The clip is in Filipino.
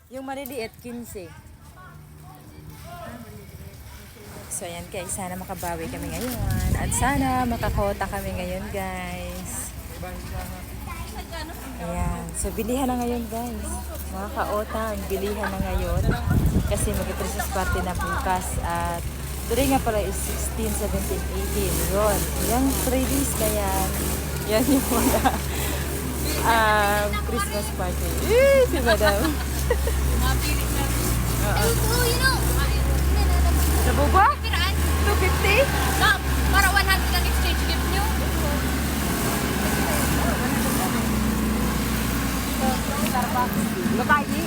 Yung maliliit, 15. So, ayan guys. Sana makabawi kami ngayon. At sana makakota kami ngayon, guys. Ayan. So, bilihan na ngayon, guys. Mga kaota, bilihan na ngayon. Kasi mag-Christmas party na bukas. At today nga pala is 16, 17, 18. Yun. Yung 3 days na yan. Yan yung mga Christmas party. Si Madam. Nabuba? 250? No, para 100 ang exchange gift nyo. Starbucks. Babae.